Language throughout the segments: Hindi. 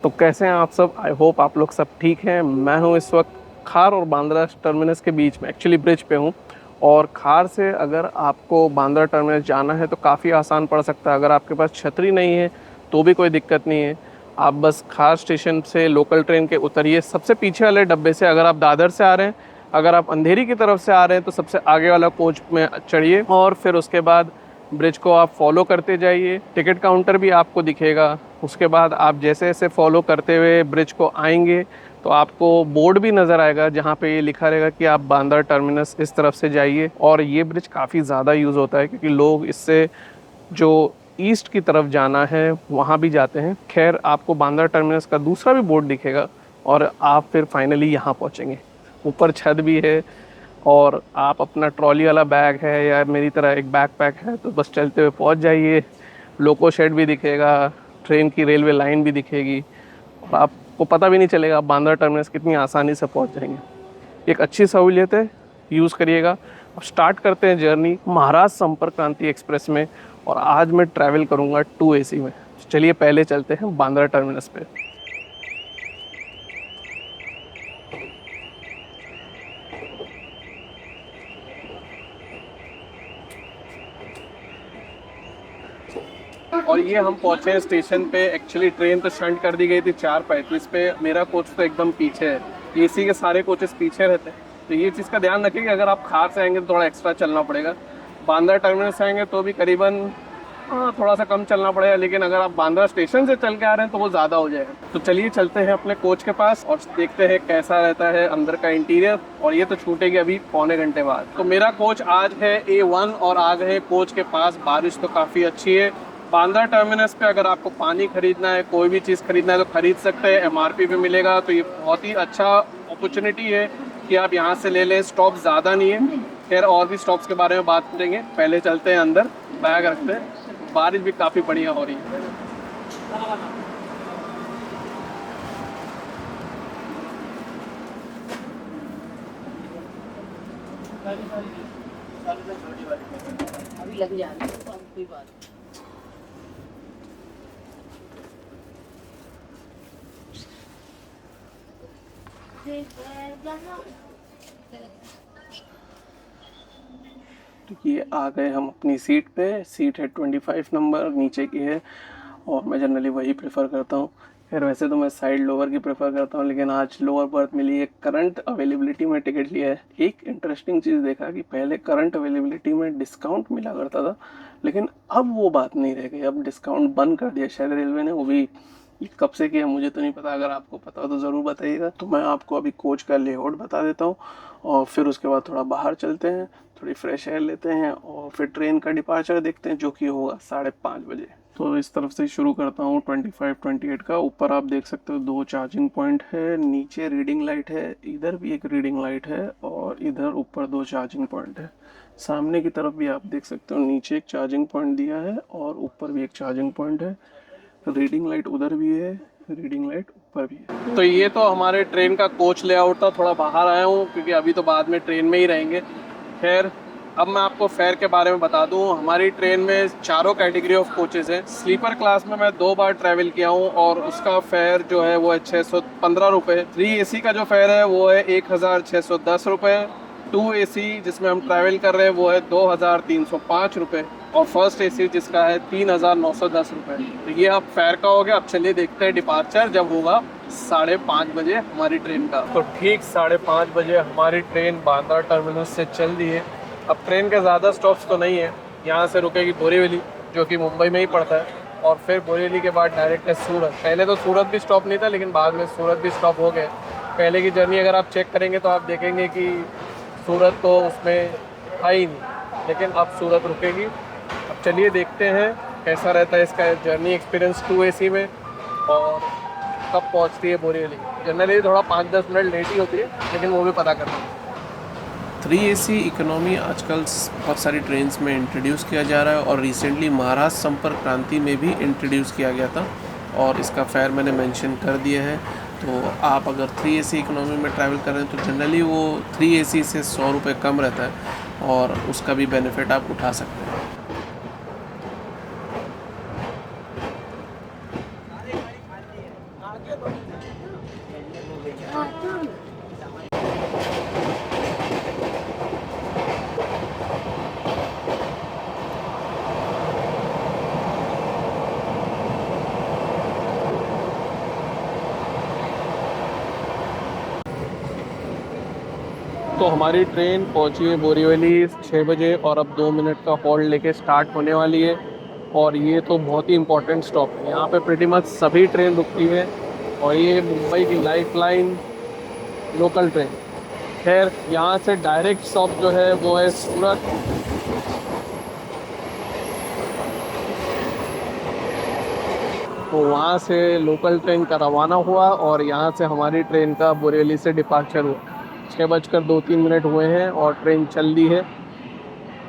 तो कैसे हैं आप सब? आई होप आप लोग सब ठीक हैं। मैं हूं इस वक्त खार और बांद्रा टर्मिनस के बीच में, एक्चुअली ब्रिज पे हूं। और खार से अगर आपको बांद्रा टर्मिनस जाना है तो काफ़ी आसान पड़ सकता है। अगर आपके पास छतरी नहीं है तो भी कोई दिक्कत नहीं है। आप बस खार स्टेशन से लोकल ट्रेन के उतरिए सबसे पीछे वाले डब्बे से। अगर आप दादर से आ रहे हैं, अगर आप अंधेरी की तरफ से आ रहे हैं तो सबसे आगे वाला कोच में चढ़िए और फिर उसके बाद ब्रिज को आप फॉलो करते जाइए। टिकट काउंटर भी आपको दिखेगा। उसके बाद आप जैसे जैसे फॉलो करते हुए ब्रिज को आएंगे तो आपको बोर्ड भी नज़र आएगा जहाँ पे ये लिखा रहेगा कि आप बांद्रा टर्मिनस इस तरफ से जाइए। और ये ब्रिज काफ़ी ज़्यादा यूज़ होता है क्योंकि लोग इससे जो ईस्ट की तरफ जाना है वहाँ भी जाते हैं। खैर, आपको बांद्रा टर्मिनस का दूसरा भी बोर्ड दिखेगा और आप फिर फाइनली यहाँ पहुँचेंगे। ऊपर छत भी है और आप अपना ट्रॉली वाला बैग है या मेरी तरह एक बैग पैक है तो बस चलते हुए पहुंच जाइए। लोको शेड भी दिखेगा, ट्रेन की रेलवे लाइन भी दिखेगी और आपको पता भी नहीं चलेगा आप बांद्रा टर्मिनस कितनी आसानी से पहुंच जाएंगे। एक अच्छी सहूलियत है, यूज़ करिएगा। अब स्टार्ट करते हैं जर्नी महाराज संपर्क क्रांति एक्सप्रेस में। और आज मैं ट्रैवल करूँगा 2 AC में। चलिए पहले चलते हैं बांद्रा टर्मिनस पे। और ये हम पहुंचे हैं स्टेशन पे। एक्चुअली ट्रेन तो शंट कर दी गई थी 4:35 पे। मेरा कोच तो एकदम पीछे है। एसी के सारे कोचेस पीछे रहते हैं, तो ये चीज़ का ध्यान रखिए कि अगर आप खार से आएंगे तो थोड़ा एक्स्ट्रा चलना पड़ेगा। बांद्रा टर्मिनस से आएंगे तो भी करीबन थोड़ा सा कम चलना पड़ेगा, लेकिन अगर आप बांद्रा स्टेशन से चल के आ रहे हैं तो वो ज़्यादा हो जाएगा। तो चलिए चलते हैं अपने कोच के पास और देखते हैं कैसा रहता है अंदर का इंटीरियर। और ये तो छूटेगी अभी पौने घंटे बाद। तो मेरा कोच आज है A1 और आ गए कोच के पास। बारिश तो काफ़ी अच्छी है। बांद्रा टर्मिनस पे अगर आपको पानी खरीदना है, कोई भी चीज़ खरीदना है तो खरीद सकते हैं, MRP पे मिलेगा। तो ये बहुत ही अच्छा अपॉर्चुनिटी है कि आप यहाँ से ले लें। स्टॉप ज़्यादा नहीं है। खैर, और भी स्टॉप्स के बारे में बात करेंगे, पहले चलते हैं अंदर, बैग रखते हैं। बारिश भी काफ़ी बढ़िया हो रही है। अभी लग जाएगा तो कोई बात तो ये आ गए हम अपनी सीट पे। सीट है 25 नंबर, नीचे की है और मैं जनरली वही प्रेफर करता हूँ। खैर, वैसे तो मैं साइड लोअर की प्रेफर करता हूँ, लेकिन आज लोअर बर्थ मिली है। करंट अवेलेबिलिटी में टिकट लिया है। एक इंटरेस्टिंग चीज़ देखा कि पहले करंट अवेलेबिलिटी में डिस्काउंट मिला करता था, लेकिन अब वो बात नहीं रह गई। अब डिस्काउंट बंद कर दिया शायद रेलवे ने। वो भी कब से किया मुझे तो नहीं पता। अगर आपको पता हो तो ज़रूर बताइएगा। तो मैं आपको अभी कोच का लेआउट बता देता हूँ और फिर उसके बाद थोड़ा बाहर चलते हैं, थोड़ी फ्रेश एयर लेते हैं और फिर ट्रेन का डिपार्चर देखते हैं जो कि होगा 5:30 बजे। तो इस तरफ से शुरू करता हूँ 25-28 का। ऊपर आप देख सकते हो 2 चार्जिंग पॉइंट है, नीचे रीडिंग लाइट है, इधर भी एक रीडिंग लाइट है और इधर ऊपर 2 चार्जिंग पॉइंट है। सामने की तरफ भी आप देख सकते हो, नीचे एक चार्जिंग पॉइंट दिया है और ऊपर भी एक चार्जिंग पॉइंट है। रीडिंग लाइट उधर भी है, रीडिंग लाइट ऊपर भी है। तो ये तो हमारे ट्रेन का कोच लेआउट था। थोड़ा बाहर आया हूँ क्योंकि अभी तो बाद में ट्रेन में ही रहेंगे। खैर, अब मैं आपको फेयर के बारे में बता दूं। हमारी ट्रेन में चारों कैटेगरी ऑफ कोचेज़ हैं। स्लीपर क्लास में मैं 2 बार ट्रैवल किया हूं और उसका फेयर जो है वो है 615 रुपये। 3AC का जो फेयर है वो है 1610 रुपये। 2AC जिसमें हम ट्रैवल कर रहे हैं वो है 2305 रुपये। और फर्स्ट AC जिसका है 3910 रुपये। तो ये अब फेयर का हो गया। अब चलिए देखते हैं डिपार्चर जब होगा 5:30 बजे हमारी ट्रेन का। तो ठीक 5:30 बजे हमारी ट्रेन बांद्रा टर्मिनस से चल दी है। अब ट्रेन के ज़्यादा स्टॉप्स तो नहीं है। यहाँ से रुकेगी बोरीवली जो कि मुंबई में ही पड़ता है और फिर बोरीवली के बाद डायरेक्ट है सूरत। पहले तो सूरत भी स्टॉप नहीं था, लेकिन बाद में सूरत भी स्टॉप हो गए। पहले की जर्नी अगर आप चेक करेंगे तो आप देखेंगे कि सूरत तो उसमें था ही नहीं, लेकिन अब सूरत रुकेगी। अब चलिए देखते हैं कैसा रहता है इसका जर्नी एक्सपीरियंस 2AC में और कब पहुँचती है बोरीवली। जनरली थोड़ा 5-10 मिनट लेट ही होती है, लेकिन वो भी पता करना है। 3AC इकोनॉमी आजकल बहुत सारी ट्रेन्स में इंट्रोड्यूस किया जा रहा है और रिसेंटली महाराज संपर्क क्रांति में भी इंट्रोड्यूस किया गया था और इसका फेयर मैंने मेंशन कर दिया है। तो आप अगर 3AC इकोनॉमी में ट्रैवल कर रहे हैं तो जनरली वो 3AC से 100 रुपये कम रहता है और उसका भी बेनिफिट आप उठा सकते हैं। तो हमारी ट्रेन पहुंची है बोरीवली 6 बजे और अब 2 मिनट का होल्ड लेके स्टार्ट होने वाली है। और ये तो बहुत ही इम्पोर्टेंट स्टॉप है, यहाँ पे प्रीटी मच सभी ट्रेन रुकती है और ये मुंबई की लाइफलाइन लोकल ट्रेन। खैर यहाँ से डायरेक्ट स्टॉप जो है वो है सूरत। तो वहाँ से लोकल ट्रेन का रवाना हुआ और यहाँ से हमारी ट्रेन का बोरीवली से डिपार्चर हुआ। 6:02-3 हुए हैं और ट्रेन चल दी है।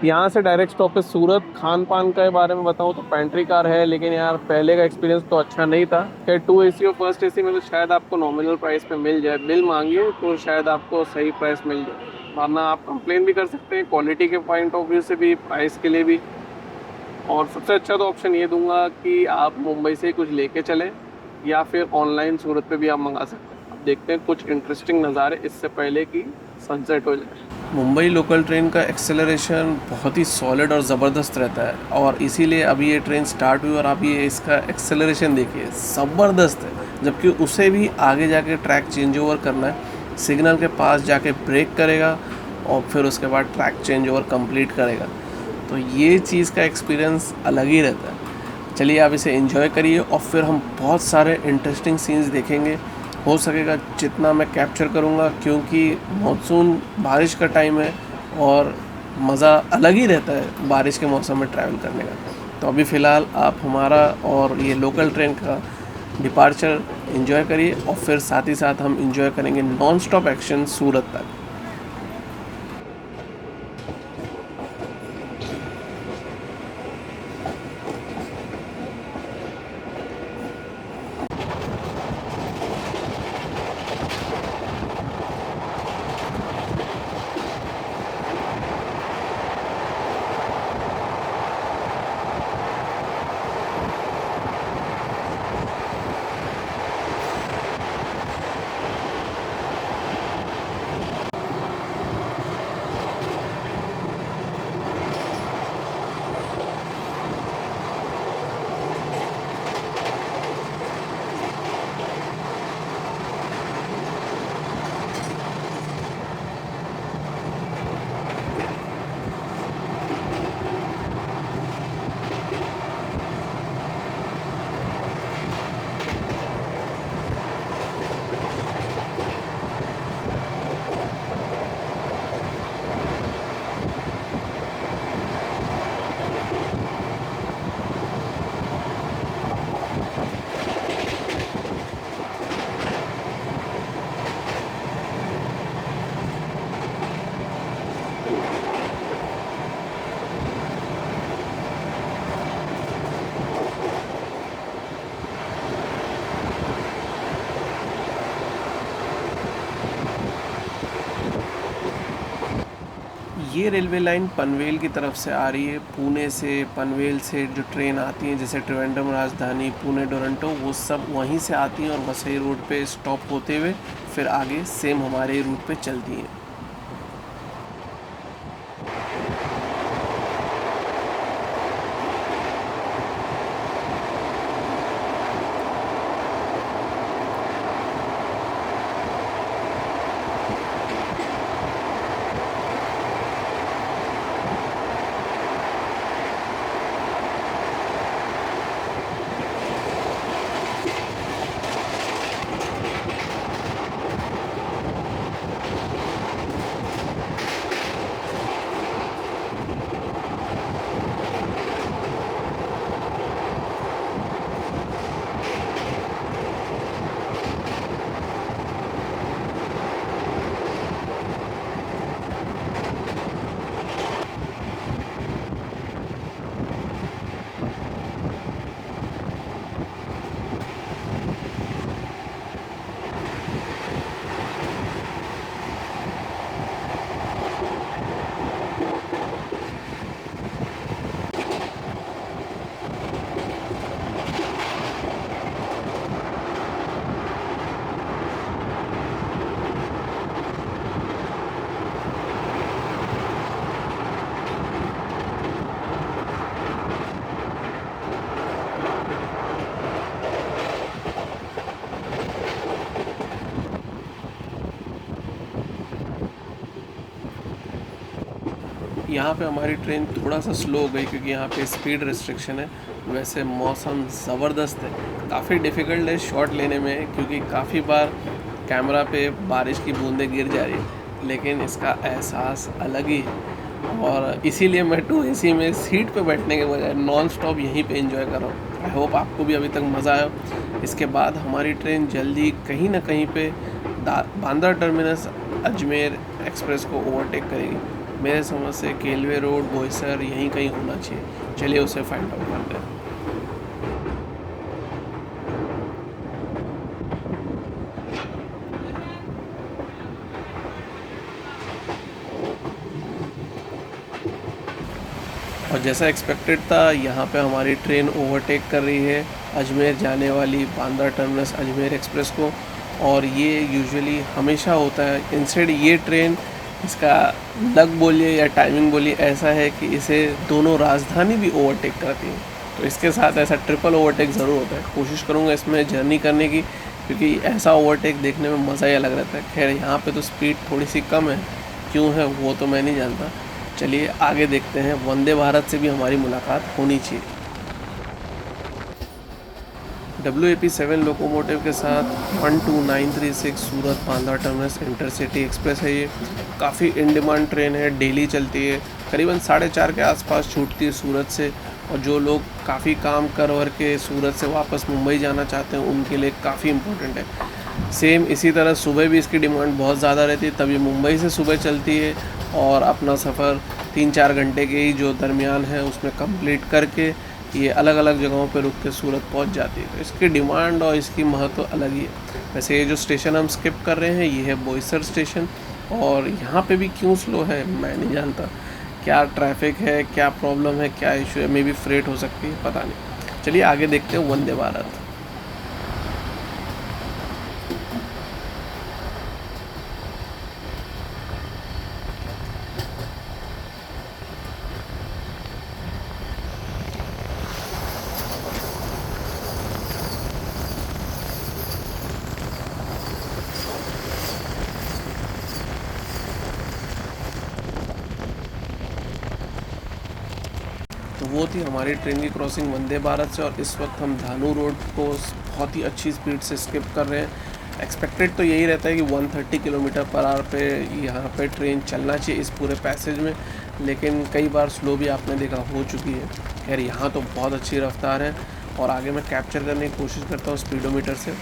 यहाँ से डायरेक्ट स्टॉप है सूरत। खान पान के बारे में बताऊँ तो पेंट्री कार है, लेकिन यार पहले का एक्सपीरियंस तो अच्छा नहीं था। खैर 2 AC और फर्स्ट AC में तो शायद आपको नॉमिनल प्राइस पे मिल जाए, बिल मांगिए तो शायद आपको सही प्राइस मिल जाए, वरना आप कंप्लेन भी कर सकते हैं क्वालिटी के पॉइंट ऑफ व्यू से भी, प्राइस के लिए भी। और सबसे अच्छा तो ऑप्शन ये दूंगा कि आप मुंबई से ही कुछ लेके चलें या फिर ऑनलाइन सूरत पे भी आप मंगा सकते हैं। अब देखते हैं कुछ इंटरेस्टिंग नज़ारे इससे पहले कि सनसेट हो जाए। मुंबई लोकल ट्रेन का एक्सेलरेशन बहुत ही सॉलिड और ज़बरदस्त रहता है और इसीलिए अभी ये ट्रेन स्टार्ट हुई और आप ये इसका एक्सेलरेशन देखिए, ज़बरदस्त है। जबकि उसे भी आगे जाके ट्रैक चेंज ओवर करना है, सिग्नल के पास जाके ब्रेक करेगा और फिर उसके बाद ट्रैक चेंज ओवर कंप्लीट करेगा। तो ये चीज़ का एक्सपीरियंस अलग ही रहता है। चलिए आप इसे एंजॉय करिए और फिर हम बहुत सारे इंटरेस्टिंग सीन्स देखेंगे। हो सकेगा जितना मैं कैप्चर करूँगा, क्योंकि मानसून बारिश का टाइम है और मज़ा अलग ही रहता है बारिश के मौसम में ट्रैवल करने का। तो अभी फ़िलहाल आप हमारा और ये लोकल ट्रेन का डिपार्चर एंजॉय करिए और फिर साथ ही साथ हम एंजॉय करेंगे नॉन स्टॉप एक्शन सूरत तक। ये रेलवे लाइन पनवेल की तरफ से आ रही है। पुणे से, पनवेल से जो ट्रेन आती हैं जैसे त्रिवेंद्रम राजधानी, पुणे टोरंटो, वो सब वहीं से आती हैं और वसई रोड पे स्टॉप होते हुए फिर आगे सेम हमारे रूट पे चलती हैं। यहाँ पे हमारी ट्रेन थोड़ा सा स्लो हो गई क्योंकि यहाँ पे स्पीड रिस्ट्रिक्शन है। वैसे मौसम ज़बरदस्त है, काफ़ी डिफ़िकल्ट है शॉट लेने में क्योंकि काफ़ी बार कैमरा पे बारिश की बूंदें गिर जा रही है, लेकिन इसका एहसास अलग ही है। और इसीलिए मैं 2AC में सीट पे बैठने के बजाय नॉन स्टॉप यहीं पे एंजॉय कर रहा हूँ। आई होप आपको भी अभी तक मज़ा आया। इसके बाद हमारी ट्रेन जल्दी कहीं ना कहीं पे बांद्रा टर्मिनस अजमेर एक्सप्रेस को ओवरटेक करेगी। मेरे समझ से केलवे रोड बोईसर यहीं कहीं होना चाहिए। चलिए उसे फाइंड आउट करते हैं। और जैसा एक्सपेक्टेड था, यहाँ पे हमारी ट्रेन ओवरटेक कर रही है अजमेर जाने वाली बांद्रा टर्मिनस अजमेर एक्सप्रेस को। और ये यूजुअली हमेशा होता है। इंस्टेड ये ट्रेन, इसका लक बोलिए या टाइमिंग बोलिए, ऐसा है कि इसे दोनों राजधानी भी ओवरटेक करती है। तो इसके साथ ऐसा ट्रिपल ओवरटेक ज़रूर होता है। कोशिश करूँगा इसमें जर्नी करने की, क्योंकि ऐसा ओवरटेक देखने में मज़ा ही अलग रहता है। खैर यहाँ पे तो स्पीड थोड़ी सी कम है, क्यों है वो तो मैं नहीं जानता। चलिए आगे देखते हैं। वंदे भारत से भी हमारी मुलाकात होनी चाहिए। WAP7 लोकोमोटिव के साथ 12936 सूरत बांद्रा टर्मिनस इंटरसिटी एक्सप्रेस है। ये काफ़ी इन डिमांड ट्रेन है, डेली चलती है, करीबन 4:30 के आसपास छूटती है सूरत से। और जो लोग काफ़ी काम कर वर के सूरत से वापस मुंबई जाना चाहते हैं, उनके लिए काफ़ी इम्पोर्टेंट है। सेम इसी तरह सुबह भी इसकी डिमांड बहुत ज़्यादा रहती है, तभी मुंबई से सुबह चलती है और अपना सफ़र 3-4 घंटे के ही जो दरमियान है उसमें कंप्लीट करके ये अलग अलग जगहों पे रुक के सूरत पहुंच जाती है। तो इसकी डिमांड और इसकी महत्व अलग ही है। वैसे ये जो स्टेशन हम स्किप कर रहे हैं ये है बोईसर स्टेशन। और यहाँ पे भी क्यों स्लो है मैं नहीं जानता। क्या ट्रैफिक है, क्या प्रॉब्लम है, क्या इशू है, मे बी फ्रेट हो सकती है, पता नहीं। चलिए आगे देखते हैं वंदे भारत। तो वो थी हमारी ट्रेन की क्रॉसिंग वंदे भारत से। और इस वक्त हम धानू रोड को बहुत ही अच्छी स्पीड से स्किप कर रहे हैं। एक्सपेक्टेड तो यही रहता है कि 130 किलोमीटर पर आवर पे यहाँ पे ट्रेन चलना चाहिए इस पूरे पैसेज में, लेकिन कई बार स्लो भी आपने देखा हो चुकी है। खैर यहाँ तो बहुत अच्छी रफ्तार है। और आगे मैं कैप्चर करने की कोशिश करता हूँ स्पीडोमीटर से।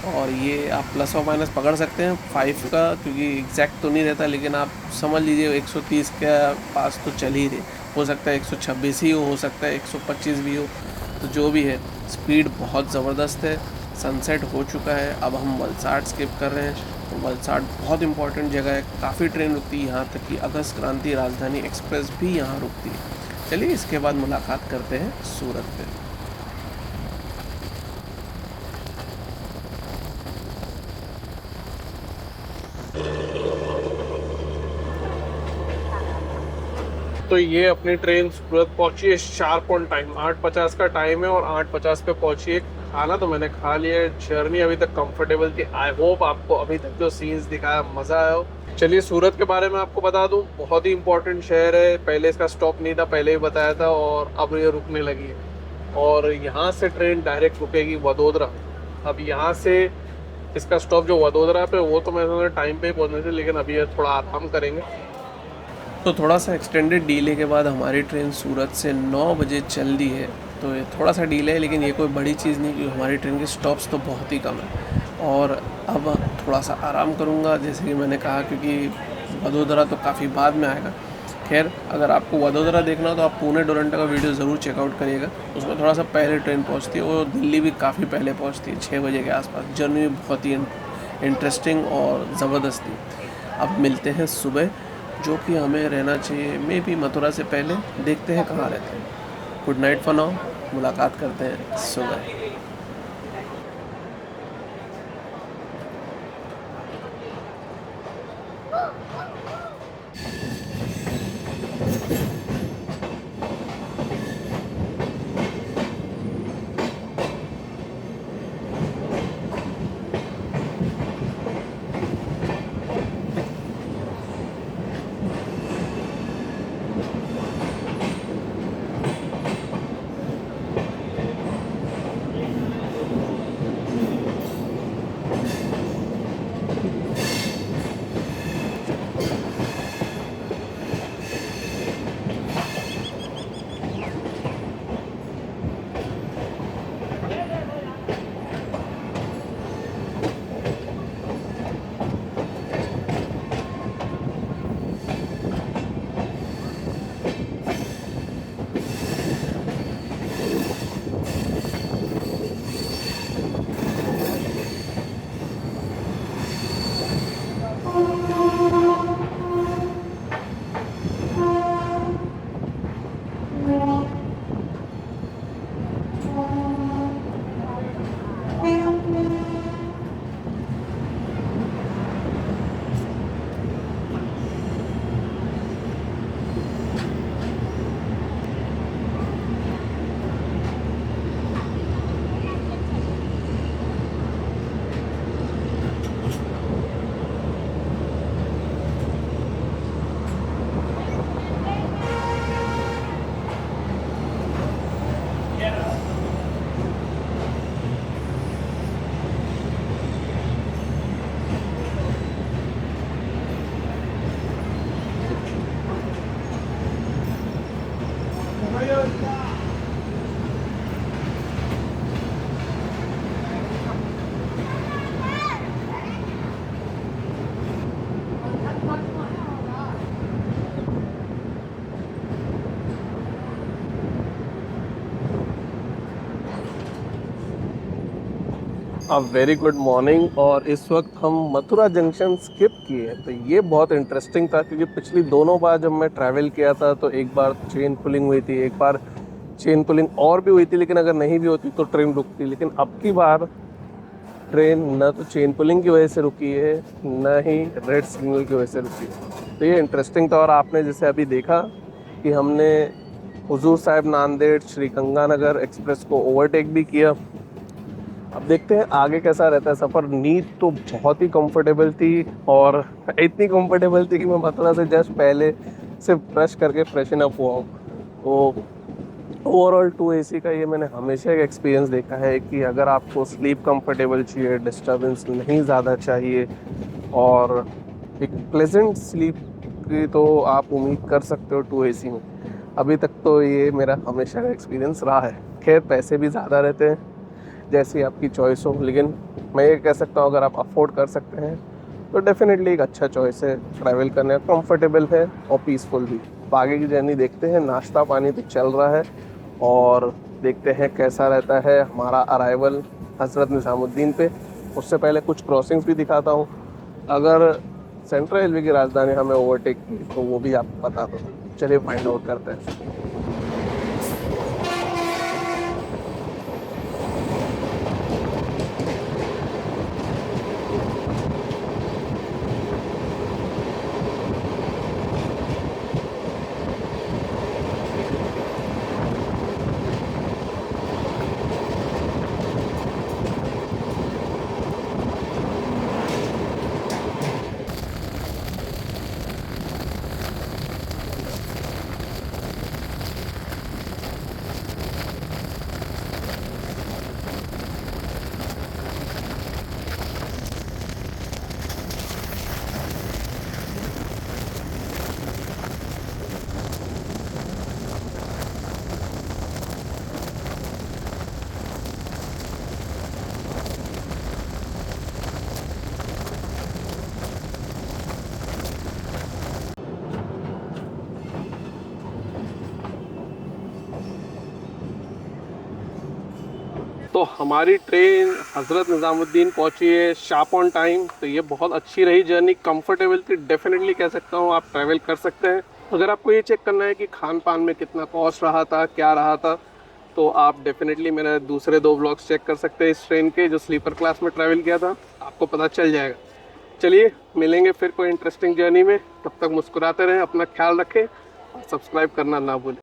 और ये आप प्लस और माइनस पकड़ सकते हैं 5 का, क्योंकि एग्जैक्ट तो नहीं रहता, लेकिन आप समझ लीजिए 130 के पास तो चल ही रहे। हो सकता है 126 ही हो सकता है 125 भी हो, तो जो भी है स्पीड बहुत ज़बरदस्त है। सनसेट हो चुका है, अब हम वलसाड स्किप कर रहे हैं। तो वलसाड बहुत इंपॉर्टेंट जगह है, काफ़ी ट्रेन रुकती है यहाँ तक कि अगस्त क्रांति राजधानी एक्सप्रेस भी यहाँ रुकती है। चलिए इसके बाद मुलाकात करते हैं सूरत पे। तो ये अपनी ट्रेन सूरत पहुंची है शार्प ऑन टाइम। 8:50 का टाइम है और 8:50 पे पहुंची है। खाना तो मैंने खा लिया है। जर्नी अभी तक कंफर्टेबल थी। आई होप आपको अभी तक जो सीन्स दिखाया मज़ा आया हो। चलिए सूरत के बारे में आपको बता दूं, बहुत ही इंपॉर्टेंट शहर है। पहले इसका स्टॉप नहीं था, पहले ही बताया था, और अब ये रुकने लगी है। और यहाँ से ट्रेन डायरेक्ट रुकेगी वडोदरा। अब यहाँ से इसका स्टॉप जो वडोदरा पे, वो तो मैं समझ टाइम पे ही पहुँचने थे, लेकिन अभी ये थोड़ा आराम करेंगे। तो थोड़ा सा एक्सटेंडेड डीले के बाद हमारी ट्रेन सूरत से 9 बजे चल दी है। तो ये थोड़ा सा डीले है, लेकिन ये कोई बड़ी चीज़ नहीं, क्योंकि हमारी ट्रेन के स्टॉप्स तो बहुत ही कम है। और अब थोड़ा सा आराम करूँगा, जैसे कि मैंने कहा, क्योंकि वडोदरा तो काफ़ी बाद में आएगा। खैर अगर आपको वडोदरा देखना हो तो आप पुणे डोरंटा का वीडियो ज़रूर चेकआउट करिएगा। उसमें थोड़ा सा पहले ट्रेन पहुँचती है, और दिल्ली भी काफ़ी पहले पहुँचती है, 6 बजे के आसपास। जर्नी बहुत ही इंटरेस्टिंग और ज़बरदस्त थी। अब मिलते हैं सुबह, जो कि हमें रहना चाहिए मे बी मथुरा से पहले। देखते हैं कहाँ रहते हैं। गुड नाइट फॉर नाउ, मुलाकात करते हैं सुबह। A very good morning. और इस वक्त हम मथुरा जंक्शन स्किप किए, तो ये बहुत इंटरेस्टिंग था क्योंकि पिछली दोनों बार जब मैं ट्रैवल किया था तो एक बार चेन पुलिंग हुई थी, एक बार चेन पुलिंग और भी हुई थी, लेकिन अगर नहीं भी होती तो ट्रेन रुकती। लेकिन अब की बार ट्रेन न तो चेन पुलिंग की वजह से रुकी है, न ही रेड सिग्नल की वजह से रुकी है। तो ये इंटरेस्टिंग था। और आपने जैसे अभी देखा कि हमने हुजूर साहिब नांदेड़ श्री गंगानगर एक्सप्रेस को ओवरटेक भी किया। अब देखते हैं आगे कैसा रहता है सफ़र। नींद तो बहुत ही कंफर्टेबल थी, और इतनी कंफर्टेबल थी कि मैं मथुरा से जस्ट पहले सिर्फ ब्रश करके फ्रेशन अप हुआ हूँ। तो ओवरऑल 2 AC का ये मैंने हमेशा एक एक्सपीरियंस देखा है कि अगर आपको स्लीप कंफर्टेबल चाहिए, डिस्टर्बेंस नहीं ज़्यादा चाहिए, और एक प्लेजेंट स्लीप की तो आप उम्मीद कर सकते हो 2 AC में। अभी तक तो ये मेरा हमेशा का एक्सपीरियंस रहा है। खैर पैसे भी ज़्यादा रहते हैं, जैसी आपकी चॉइस हो, लेकिन मैं ये कह सकता हूँ अगर आप अफोर्ड कर सकते हैं तो डेफिनेटली एक अच्छा चॉइस है ट्रैवल करने का। कंफर्टेबल है और पीसफुल भी। तो आगे की जर्नी देखते हैं। नाश्ता पानी तो चल रहा है, और देखते हैं कैसा रहता है हमारा अराइवल हज़रत निज़ामुद्दीन पे। उससे पहले कुछ क्रॉसिंग्स भी दिखाता हूँ। अगर सेंट्रल रेलवे की राजधानी हमें ओवरटेक की तो वो भी आपको पता दो। चलिए फाइंड आउट करते हैं। तो हमारी ट्रेन हज़रत निज़ामुद्दीन पहुंची है शार्प ऑन टाइम। तो ये बहुत अच्छी रही जर्नी, कंफर्टेबल थी। डेफिनेटली कह सकता हूँ आप ट्रैवल कर सकते हैं। अगर आपको ये चेक करना है कि खान पान में कितना कॉस्ट रहा था, क्या रहा था, तो आप डेफिनेटली मेरे दूसरे 2 ब्लॉग्स चेक कर सकते हैं इस ट्रेन के, जो स्लीपर क्लास में ट्रैवल किया था। आपको पता चल जाएगा। चलिए मिलेंगे फिर कोई इंटरेस्टिंग जर्नी में। तब तक मुस्कुराते रहें, अपना ख्याल रखें और सब्सक्राइब करना ना भूलें।